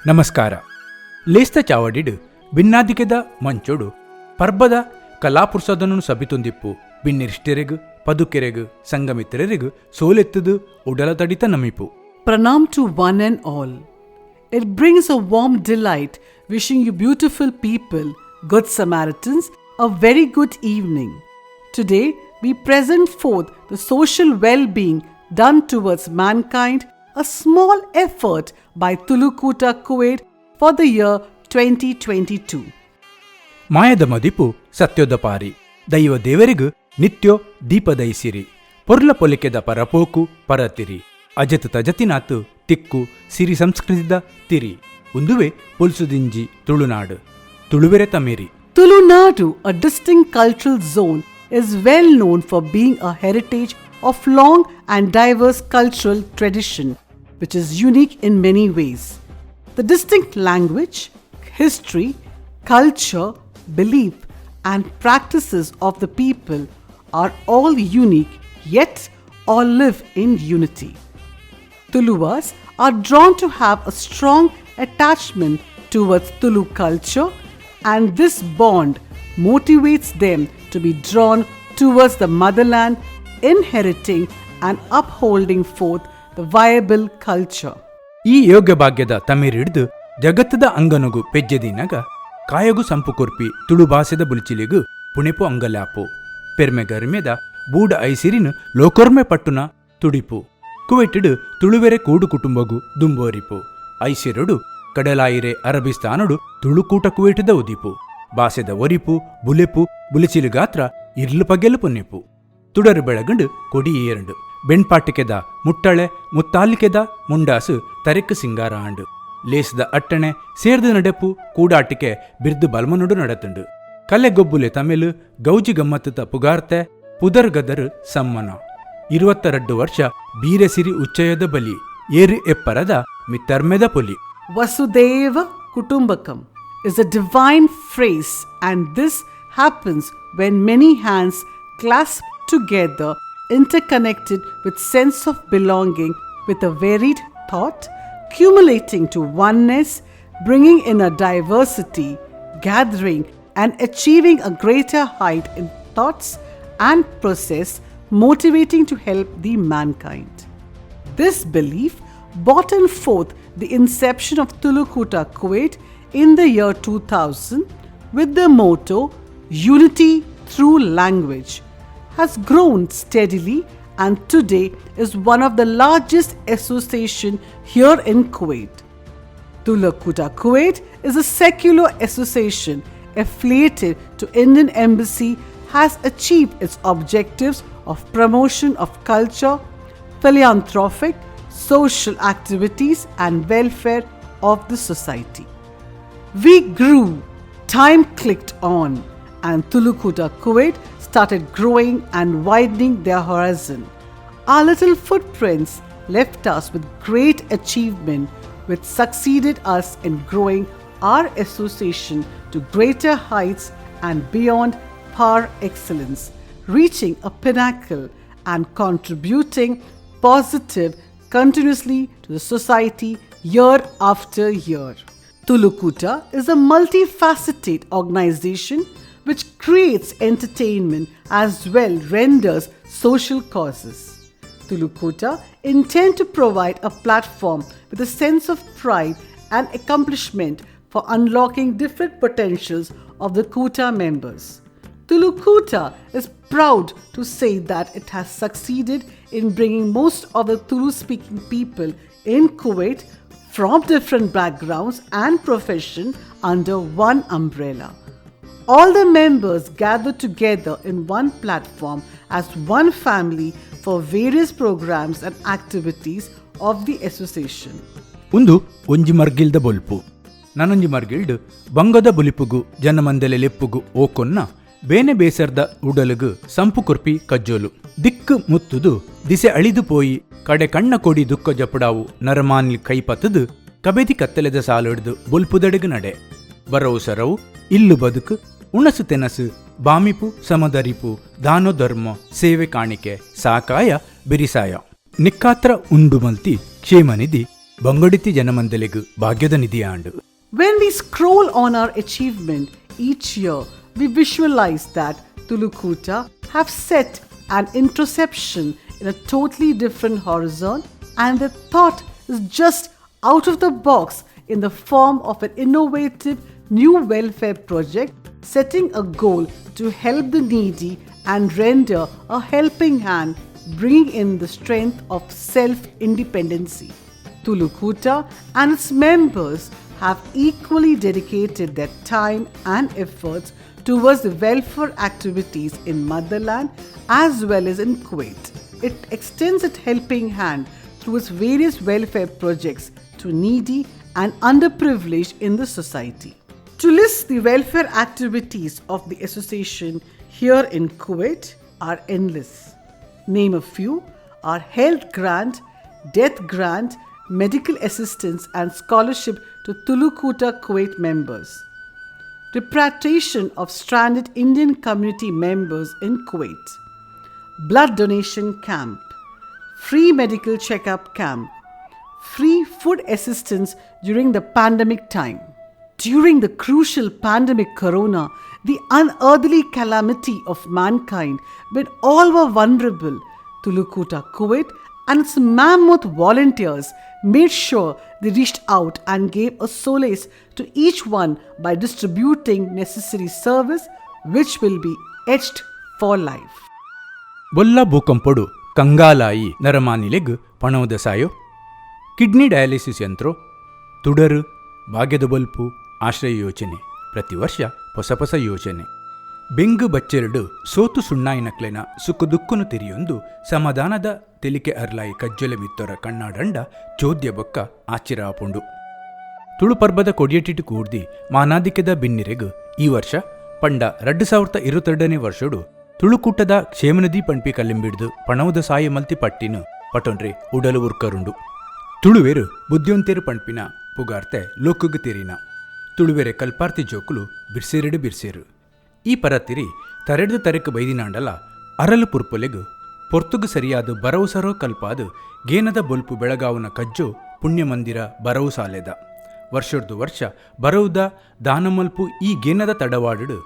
ನಮಸ್ಕಾರ. ಲೇಸ್ತ ಚಾವಡಿಡ್ ಭಿನ್ನಾದಿಕೆದ ಮಂಚೊಡು ಪರ್ಬದ ಕಲಾಪುರ್ಸದನು ಸಬಿತೊಂದಿಪ್ಪು ಬಿನ್ನಿರಿಷ್ಟೆರೆಗು ಪದುಕೆರೆಗು ಸಂಗಮಿತ್ರರೆಗು ಸೋಲೆತ್ತದು ಉಡಲ ತಡಿತ ನಮಿಪು. Pranam to one and all. It brings a warm delight wishing you beautiful people, good Samaritans, a very good evening. Today we present forth the social well-being done towards mankind, a small effort by Tulu Koota Kuwait for the year 2022. ಮಾಯದ ಮದಿಪು ಸತ್ಯೋದ ಪಾರಿ ದೈವ ದೇವರಿಗು ನಿತ್ಯೋ ದೀಪದೈಸಿರಿ ಪೊರ್ಲ ಪೊಲಿಕೆದ ಪರಪೋಕು ಪರತಿರಿ ಅಜತ್ ತಜತಿನಾತು ತಿಕ್ಕು ಸಿರಿ ಸಂಸ್ಕೃತಿದ ತಿರಿ ಉಂದುವೆ ಪೊಲ್ಸುದಿಂಜಿ ತುಳುನಾಡು ತುಳುವೆರೆ ತಮೇರಿ. Tulunadu, a distinct cultural zone, is well known for being a heritage of long and diverse cultural tradition, which is unique in many ways. The distinct language, history, culture, belief, and practices of the people are all unique, yet all live in unity. Tuluwas are drawn to have a strong attachment towards Tulu culture, and this bond motivates them to be drawn towards the motherland, inheriting and upholding forth the viable culture. ಈ ಯೋಗ್ಯ ಭಾಗ್ಯದ ತಮೀರಿಡ್ದು ಜಗತ್ತದ ಅಂಗನುಗು ಪೆಜ್ಜೆದಿನಗ ಕಾಯಗು ಸಂಪು ಕೊರ್ಪಿ ತುಳು ಭಾಷೆದ ಬುಲ್ಚಿಲಿಗು ಪುಣೆಪು ಅಂಗಲ್ಯಾಪು ಪೆರ್ಮೆಗರ್ಮೆದ ಬೂಡ ಐಸಿರಿನು ಲೋಕೊರ್ಮೆ ಪಟ್ಟುನ ತುಡಿಪು ಕುವೆಟ್ಟಿಡು ತುಳುವೆರೆ ಕೂಡು ಕುಟುಂಬಗು ದುಂಬೋರಿಪು ಐಸಿರಡು ಕಡಲಾಯಿರೆ ಅರಬಿಸ್ತಾನಡು ತುಳುಕೂಟ ಕುವೇಟದ ಉದಿಪು ಭಾಷೆದ ಒರಿಪು ಬುಲೆಪು ಬುಲಿಚಿಲು ಗಾತ್ರ ಇರ್ಲು ಪಗೆಲು ಪುನ್ನೆಪು ತುಡರು ಬೆಳಗಂಡು ಕೊಡಿ ಏರಂಡು ಬೆಣ್ಪಾಟಿಕೆದ ಮುಟ್ಟಳೆ ಮುತ್ತಾಲಿಕೆದ ಮುಂಡಾಸು ತರೆಕ್ಕು ಸಿಂಗಾರ ಆಂಡು ಲೇಸದ ಅಟ್ಟಣೆ ಸೇರ್ದು ನಡೆಪು ಕೂಡಾಟಿಕೆ ಬಿರ್ದು ಬಲ್ಮನುಡು ನಡತುಂಡು ಕಲೆಗೊಬ್ಬುಲೆ ತಮಿಳು ಗೌಜಿ ಗಮ್ಮತ್ತುತ ಪುಗಾರ್ತೆ ಪುದರ್ ಗದರ್ ಸಮ್ಮನ 22 ವರ್ಷ ಬೀರೆಸಿರಿ ಉಚ್ಚಯದ ಬಲಿ ಏರು ಎಪ್ಪರದ ಮಿತ್ತರ್ಮೆದ ಪೊಲಿ. Vasudeva Kutumbakam is a divine phrase, and this happens when many hands clasp together, interconnected with sense of belonging, with a varied thought, accumulating to oneness, bringing in a diversity, gathering and achieving a greater height in thoughts and process, motivating to help the mankind. This belief brought forth the inception of Tulu Koota Kuwait in the year 2000 with the motto Unity Through Language, has grown steadily and today is one of the largest associations here in Kuwait. Tulu Koota Kuwait is a secular association affiliated to Indian Embassy, has achieved its objectives of promotion of culture, philanthropic, social activities and welfare of the society. We grew, time clicked on, and Tulu Koota Kuwait started growing and widening their horizon. Our little footprints left us with great achievement, which succeeded us in growing our association to greater heights and beyond par excellence, reaching a pinnacle and contributing positive continuously to the society year after year. Tulu Koota is a multifaceted organization which creates entertainment as well renders social causes. Tulu Koota intend to provide a platform with a sense of pride and accomplishment for unlocking different potentials of the Koota members. Tulu Koota is proud to say that it has succeeded in bringing most of the Tulu-speaking people in Kuwait from different backgrounds and profession under one umbrella. All the members gather together in one platform as one family for various programs and activities of the association. ಉಂದು ಒಂಜಿ ಮರ್ಗಿಲ್ದ ಬೊಲ್ಪು ನಾನೊಂಜಿ ಮರ್ಗಿಲ್ಡು ಬಂಗದ ಬುಲಿಪುಗು ಜನಮಂದಲೆ ಲೆಪ್ಪುಗು ಓಕೊನ್ನ ಬೇನೆ ಬೇಸರ್ದ ಉಡಲುಗು ಸಂಪು ಕೊರ್ಪಿ ಕಜ್ಜೋಲು ದಿಕ್ಕು ಮುತ್ತುದು ದಿಸೆ ಅಳಿದು ಪೋಯಿ ಕಡೆ ಕಣ್ಣ ಕೊಡಿ ದುಃಖ ಜಪುಡಾವು ನರಮಾನ್ಲಿ ಕೈಪತ್ತದು ಕಬೆದಿ ಕತ್ತಲೆದ ಸಾಲುಡ್ದು ಬೊಲ್ಪುದಡೆಗು ನಡೆ ಬರವು ಸರವು ಇಲ್ಲು ಬದುಕು ಉಣಸು ತೆನಸು ಬಾಮಿಪು ಸಮದರಿಪು ದಾನೋ ಧರ್ಮ ಸೇವೆ ಕಾಣಿಕೆ ಸಾಕಾಯ ಬಿರಿಸಾಯ ನಿಕ್ಕಾತ್ರ ಉಂಡು ಮಲ್ತಿ ಕ್ಷೇಮನಿಧಿ ಬಂಗೊಡಿತಿ ಜನಮಂದಲೆಗು ಭಾಗ್ಯದ ನಿಧಿಯಾಂಡು. When we scroll on our achievement each year, we visualize that Tulu Koota have set an interception in a totally different horizon, and the thought is just out of the box in the form of an innovative new welfare project setting a goal to help the needy and render a helping hand, bringing in the strength of self-independency. Tulu Koota and its members have equally dedicated their time and efforts towards the welfare activities in motherland as well as in Kuwait. It extends its helping hand through its various welfare projects to needy and underprivileged in the society. To list the welfare activities of the association here in Kuwait are endless. Name a few are health grant, death grant, medical assistance and scholarship to Tulu Koota Kuwait members, repatriation of stranded Indian community members in Kuwait, blood donation camp, free medical checkup camp, free food assistance during the pandemic time. During the crucial pandemic corona, the unearthly calamity of mankind, when all were vulnerable, Tulu Koota Kuwait and its mammoth volunteers made sure they reached out and gave a solace to each one by distributing necessary service which will be etched for life. ಬೊಲ್ಲ ಭೂಕಂಪೊಡು ಕಂಗಾಲಾಯಿ ನರಮಾನಿಲೆಗ್ ಪಣವದ ಸಾಯೋ, kidney dialysis ಯಂತ್ರೋ, ತುಡರು, ಭಾಗ್ಯದ bulb, ಆಶ್ರಯ ಯೋಜನೆ, ಪ್ರತಿ ವರ್ಷ ಹೊಸ ಹೊಸ ಯೋಜನೆ. ಬೆಂಗು ಬಚ್ಚೆರಡು ಸೋತು ಸುಣ್ಣಾಯಿನಕ್ಲೆನ ಸುಕ್ಕು ದುಕ್ಕುನು ತಿರಿಯೊಂದು ಸಮಾಧಾನದ ತೆಲಿಕೆ ಅರ್ಲಾಯಿ ಕಜ್ಜೊಲೆ ಮಿತ್ತೊರ ಕಣ್ಣಾಡಂಡ ಚೋದ್ಯ ಬೊಕ್ಕ ಆಚಿರಾಪುಂಡು. ತುಳು ಪರ್ಬದ ಕೊಡಿಯಟಿಟು ಕೂಡ್ದಿ ಮಾನಾದಿಕೆದ ಬಿನ್ನಿರೆಗು ಈ ವರ್ಷ ಪಂಡ 2022ನೇ ವರ್ಷಡು ತುಳುಕೂಟದ ಕ್ಷೇಮನಿಧಿ ಪಂಪಿ ಕಲ್ಲಿಂಬಿಡ್ದು ಪಣವದ ಸಾಯ ಮಲ್ತಿ ಪಟ್ಟಿನು ಪಟೊಂಡ್ರೆ ಉಡಲು ಉರ್ಕರುಂಡು. ತುಳುವೆರು ಬುದ್ಧಿಯೊಂತೇರು ಪಂಪಿನ ಪುಗಾರ್ತೆ ಲೋಕುಗು ತಿರಿನ ತುಳುವೆರೆ ಕಲ್ಪಾರ್ತಿ ಜೋಕುಲು ಬಿರ್ಸೇರಿಡು ಬಿರ್ಸೇರು. ಈ ಪರತ್ತಿರಿ ತರೆಡ್ದು ತರೆಕು ಬೈದಿನಾಂಡಲ ಅರಲು ಪುರ್ಪೊಲೆಗು ಪೊರ್ತುಗು ಸರಿಯಾದ ಬರವು ಸರೋ ಕಲ್ಪಾದು ಗೇನದ ಬೊಲ್ಪು ಬೆಳಗಾವುನ ಕಜ್ಜೋ ಪುಣ್ಯಮಂದಿರ ಬರವು ಸಾಲೆದ ವರ್ಷದ್ದು ವರ್ಷ ಬರವುದ ದಾನಮಲ್ಪು ಈ ಗೇನದ ತಡವಾಡು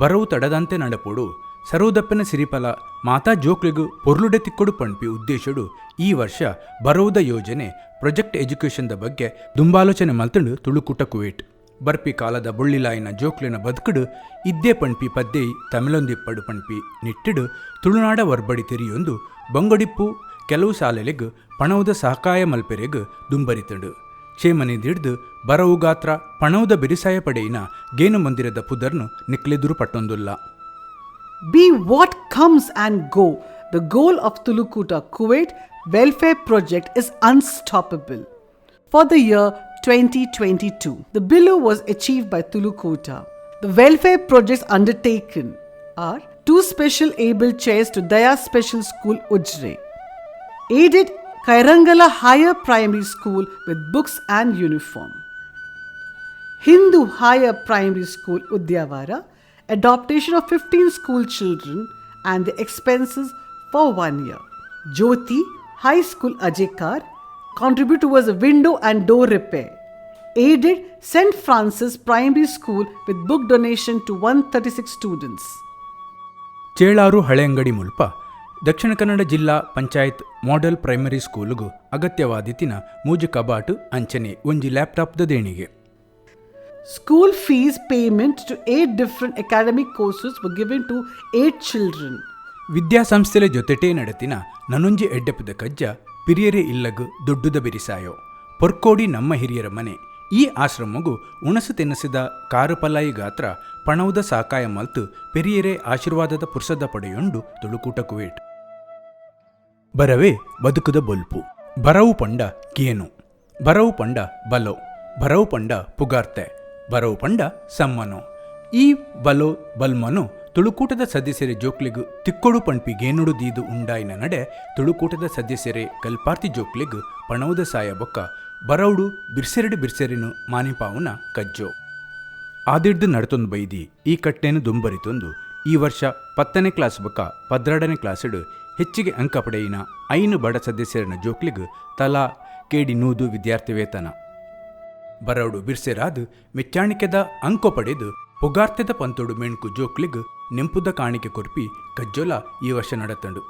ಬರವು ತಡದಂತೆ ನಡಪೋಡು ಸರೋದಪ್ಪನ ಸಿರಿಫಲ ಮಾತಾ ಜೋಕ್ಲಿಗು ಪೊರ್ಲುಡೆ ತಿಕ್ಕೊಡು ಪಣ್ಪಿ ಉದ್ದೇಶಡು ಈ ವರ್ಷ ಬರವುದ ಯೋಜನೆ ಪ್ರೊಜೆಕ್ಟ್ ಎಜುಕೇಷನ್ದ ಬಗ್ಗೆ ದುಂಬಾಲೋಚನೆ ಮಲ್ತಂಡು ತುಳು ಕೂಟ ಕುವೇಟ್ ಬರ್ಪಿ ಕಾಲದ ಬೊಳ್ಳಿಲಾಯಿನ ಜೋಕ್ಲಿನ ಬದುಕುಡು ಇದ್ದೇ ಪಣ್ಪಿ ಪದ್ದೆಯಿ ತಮಿಳೊಂದಿಪ್ಪಡು ಪಣ್ಪಿ ನಿಟ್ಟಿಡು ತುಳುನಾಡ ವರ್ಬಡಿ ತೆರಿಯೊಂದು ಬಂಗೊಡಿಪ್ಪು ಕೆಲವು ಸಾಲೆಲೆಗ್ ಪಣವುದ ಸಹಕಾಯ ಮಲ್ಪೆರೆಗ್ ದುಂಬರಿತಂಡು ಕ್ಷೇಮನಿದಿಡ್ದು ಬರವು ಗಾತ್ರ ಪಣವುದ ಬಿರಿಸಾಯ ಪಡೆಯಿನ ಗೇನು ಮಂದಿರದ ಪುದರ್ನು ನಿಕ್ಲೆದುರು ಪಟ್ಟೊಂದುಲ್ಲ. Be what comes and go, the goal of Tulu Koota Kuwait welfare project is unstoppable. For the year 2022, the below was achieved by Tulu Koota. The welfare projects undertaken are 2 special able chairs to Daya Special School Ujre, aided Kairangala Higher Primary School with books and uniform, Hindu Higher Primary School Udyavara, adoption of 15 school children and the expenses for 1 year. Jyoti High School Ajekar contribute towards a window and door repair. Aided St. Francis Primary School with book donation to 136 students. ಚೇಳಾರು Haleyangadi ಮುಲ್ಪ ದಕ್ಷಿಣ ಕನ್ನಡ ಜಿಲ್ಲಾ panchayat model primary ಸ್ಕೂಲುಗು ಅಗತ್ಯವಾದಿತಿನ ಮೂಜು ಕಬಾಟು ಅಂಚನೆ ಒಂಜಿ ಲ್ಯಾಪ್ಟಾಪ್ದ ದೇಣಿಗೆ. School fees payment to 8 different academic courses were given to 8 children. ವಿದ್ಯಾಸಂಸ್ಥೆల ಜೊತೆಟೇ ನಡತಿನ ನನೊಂಜಿ ಎಡ್ಡೆಪದ ಕಜ್ಜ ಪಿರಿಯರೆ ಇಲ್ಲಗು ದುಡ್ಡುದ ಬಿರಿಸಾಯೋ ಪೊರ್ಕೋಡಿ ನಮ್ಮ ಹಿರಿಯರ ಮನೆ. ಈ ಆಶ್ರಮಗು ಉಣಸು ತೆನಸಿದ ಕಾರುಪಲಾಯಿ ಗಾತ್ರ ಪಣವುದ ಸಾಕಾಯ ಮಲ್ತು ಪೆರಿಯರೆ ಆಶೀರ್ವಾದದ ಪುರ್ಸದ ಪಡೆಯೊಂಡು ತುಳುಕೂಟ ಕುವೇಟ್. ಬರವೇ ಬದುಕುದ ಬೊಲ್ಪು ಬರವು ಪಂಡ ಗೇನು ಬರವು ಪಂಡ ಬಲೋ ಬರವು ಪಂಡ ಪುಗಾರ್ತೆ ಬರವು ಪಂಡ ಸಮ್ಮನೋ. ಈ ಬಲೋ ಬಲ್ಮನು ತುಳುಕೂಟದ ಸದಸ್ಯರೆ ಜೋಕ್ಲಿಗು ತಿಕ್ಕೊಡು ಪಣ್ಪಿ ಗೇನುಡು ದೀದು ಉಂಡಾಯಿನ ನಡೆ ತುಳುಕೂಟದ ಸದಸ್ಯರೆ ಕಲ್ಪಾರ್ತಿ ಜೋಕ್ಲಿಗು ಪಣವುದ ಸಾಯ ಬೊಕ್ಕ ಬರವುಡು ಬಿರ್ಸೆರಡು ಬಿರ್ಸೆರಿನು ಮಾನಿಪಾವುನ ಕಜ್ಜೋ ಆದಿಡ್ದು ನಡತೊಂದು ಬೈದಿ ಈ ಕಟ್ಟೆನು ದುಂಬರಿತೊಂದು ಈ ವರ್ಷ 10ನೇ ಕ್ಲಾಸ್ ಬೊಕ್ಕ 12ನೇ ಕ್ಲಾಸಿಡು ಹೆಚ್ಚಿಗೆ ಅಂಕ ಪಡೆಯಿನ 5 ಬಡ ಸದಸ್ಯರನ ಜೋಕ್ಲಿಗು ತಲಾ ಕೇಡಿ ನೂದು ವಿದ್ಯಾರ್ಥಿ ವೇತನ ಬರವಡು ಬಿರ್ಸೆರಾದು ಮೆಚ್ಚಾಣಿಕೆದ ಅಂಕ ಪಡೆದು ಪೊಗಾರ್ತೆದ ಪಂತೋಡು ಮೆಣ್ಕು ಜೋಕ್ಲಿಗ್ ನೆಂಪುದ ಕಾಣಿಕೆ ಕೊರ್ಪಿ ಕಜ್ಜೋಲ ಈ ವರ್ಷ ನಡತಂಡು.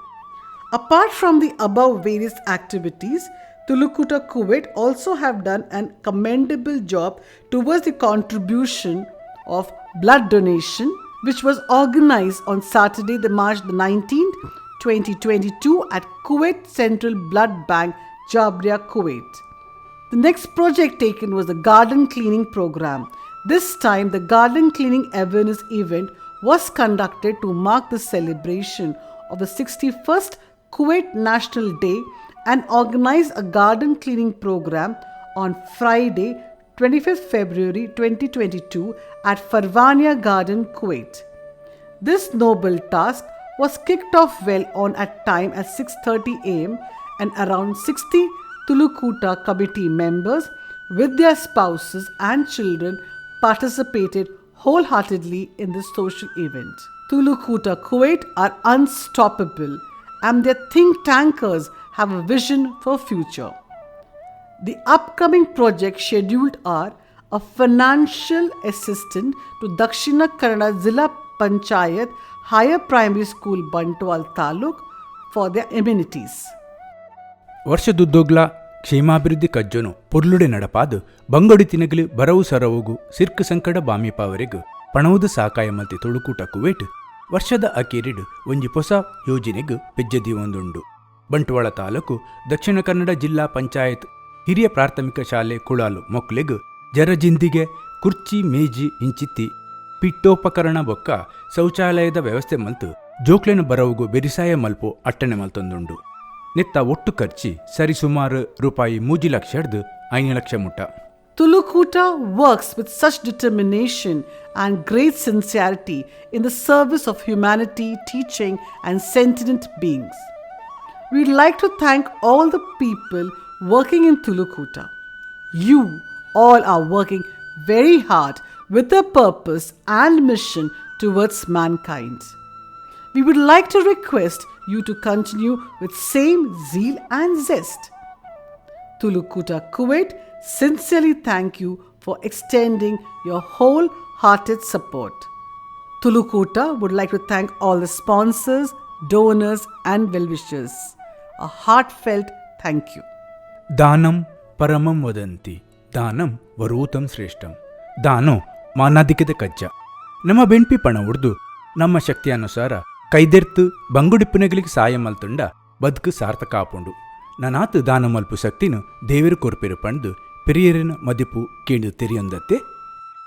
Apart from the above various activities, Tulu Koota Kuwait also have done a commendable job towards the contribution of blood donation, which was organized on Saturday, March 19th, 2022 at Kuwait Central Blood Bank, Jabria, Kuwait. The next project taken was the garden cleaning program. This time, the garden cleaning awareness event was conducted to mark the celebration of the 61st Kuwait National Day and organized a garden cleaning program on Friday, 25th February 2022 at Farvania Garden, Kuwait. This noble task was kicked off well on at time at 6:30 am and around 60 Tulu Koota committee members with their spouses and children participated wholeheartedly in this social event. Tulu Koota Kuwait are unstoppable and their think tankers have a vision for future. The upcoming projects scheduled are a financial assistance to Dakshina Kannada Zilla Panchayat Higher Primary School Bantwal Taluk for their amenities. ವರ್ಷದುದ್ದೋಗ್ಲ ಕ್ಷೇಮಾಭಿವೃದ್ಧಿ ಕಜ್ಜನು ಪೊರ್ಲುಡೆ ನಡಪಾದು ಬಂಗೊಡಿ ತಿನಗಲು ಬರವು ಸರವುಗು ಸಿರ್ಕು ಸಂಕಟ ಬಾಮಿಪಾವರೆಗೂ ಪಣವುದು ಸಾಕಾಯ ಮಲ್ತಿ ತುಳು ಕೂಟ Kuwait ವರ್ಷದ ಅಕೇರಿಡು ಒಂಜಿ ಹೊಸ ಯೋಜನೆಗೂ ಪೆಜ್ಜದಿ ಒಂದುಂಡು. ಬಂಟ್ವಾಳ ತಾಲೂಕು ದಕ್ಷಿಣ ಕನ್ನಡ ಜಿಲ್ಲಾ ಪಂಚಾಯತ್ ಹಿರಿಯ ಪ್ರಾಥಮಿಕ ಶಾಲೆ ಕುಳಾಲು ಮೊಕ್ಲೆಗು ಜರಜಿಂದಿಗೆ ಕುರ್ಚಿ ಮೇಜಿ ಇಂಚಿತ್ತಿ ಪಿಟ್ಟೋಪಕರಣ ಬೊಕ್ಕ ಶೌಚಾಲಯದ ವ್ಯವಸ್ಥೆ ಮಲ್ತು ಜೋಕ್ಲೆನ ಬರವುಗು ಬೆರಿಸಾಯ ಮಲ್ಪು ಅಟ್ಟಣೆ ಮಲ್ತೊಂದುಂಡು. ನೆತ್ತ ಒಟ್ಟು ಖರ್ಚಿ ಸರಿಸುಮಾರು ರೂಪಾಯಿ 3 ಲಕ್ಷ ಹಿಡ್ದು 5 ಲಕ್ಷ ಮುಟ್ಟ. Tulu Koota works with such determination and great sincerity in the service of humanity, teaching and sentient beings. We'd like to thank all the people working in Tulu Koota. You all are working very hard with a purpose and mission towards mankind. We would like to request you to continue with same zeal and zest. Tulu Koota Kuwait sincerely thank you for extending your wholehearted support. Tulu Koota would like to thank all the sponsors, donors and well-wishers. A heartfelt thank you. ದಾನಂ ಪರಮಂ ವದಂತಿ ದಾನಂ ವರೂತಂ ಶ್ರೇಷ್ಠಂ ದಾನೋ ಮಾನಾಧಿಕದ ಕಜ್ಜ. ನಮ್ಮ ಬೆಣ್ಪಿ ಪಣ ಉಡ್ದು ನಮ್ಮ ಶಕ್ತಿಯಾನುಸಾರ ಕೈದೆರ್ತು ಬಂಗುಡಿಪ್ಪುನಗಳಿಗೆ ಸಾಯ ಮಲ್ತುಂಡ ಬದುಕು ಸಾರ್ಥಕ ಆಪುಂಡು. ನನಾತು ದಾನ ಮಲ್ಪು ಶಕ್ತಿನು ದೇವರು ಕೊರ್ಪೆರು ಪಂಡು ಪೆರಿಯರಿನ ಮದಿಪು ಕೇಂದು ತೆರಿಯೊಂದತ್ತೆ.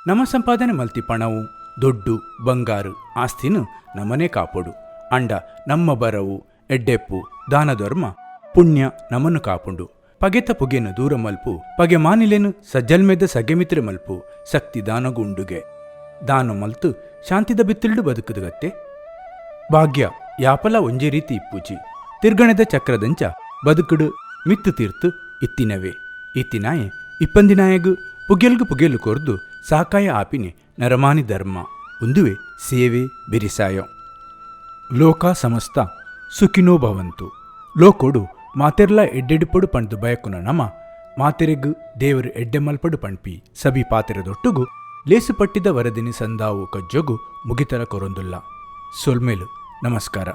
ನಮ್ಮ ಸಂಪಾದನೆ ಮಲ್ತಿ ಪಣವು ದೊಡ್ಡು ಬಂಗಾರು ಆಸ್ತಿನು ನಮ್ಮನೇ ಕಾಪೋಡು. ಅಂಡ ನಮ್ಮ ಬರವು ಎಡ್ಡೆಪ್ಪು ದಾನ ಧರ್ಮ ಪುಣ್ಯ ನಮ್ಮನ್ನು ಕಾಪುಂಡು. ಪಗೆತ ಪುಗೆನು ದೂರ ಮಲ್ಪು ಪಗೆ ಮಾನಿಲೆನು ಸಜ್ಜಲ್ಮೆದ ಸಗೆಮಿತ್ರ ಮಲ್ಪು ಶಕ್ತಿ ದಾನಗುಂಡುಗೆ ದಾನ ಮಲ್ತು ಶಾಂತಿದ ಬಿತ್ತಿಲ್ಡು ಬದುಕುದುಗತ್ತೆ. ಭಾಗ್ಯ ಯಾಪಲ ಒಂಜೆ ರೀತಿ ಇಪ್ಪುಜಿ ತಿರ್ಗಣದ ಚಕ್ರದಂಚ ಬದುಕುಡು ಮಿತ್ತು ತೀರ್ತು ಇತ್ತಿನವೇ ಇತ್ತಿನಾಯೆ ಇಪ್ಪಂದಿನಾಯಗು ಪುಗೆಲ್ಗು ಪುಗೆಲು ಕೊರ್ದು ಸಾಕಾಯ ಆಪಿನೆ ನರಮಾನಿ ಧರ್ಮ ಒಂದುವೆ ಸೇವೆ ಬಿರಿಸಾಯ. ಲೋಕ ಸಮಸ್ತ ಸುಖಿನೋ ಭವಂತು. ಲೋಕೋಡು ಮಾತೆರ್ಲ ಎಡ್ಡೆಡಿಪಡು ಪಣ್ದು ಬಯಕುನ ನಮ ಮಾತೆರೆಗು ದೇವರು ಎಡ್ಡೆ ಮಲ್ಪಡು ಪಣ್ಪಿ ಸಬಿ ಪಾತೆರದೊಟ್ಟುಗು ಲೇಸು ಪಟ್ಟಿದ ವರದಿನಿ ಸಂದಾವು ಕಜ್ಜೊಗು ಮುಗಿತರ ಕೊರೊಂದುಲ್ಲ. ಸೊಲ್ಮೇಲು ನಮಸ್ಕಾರ.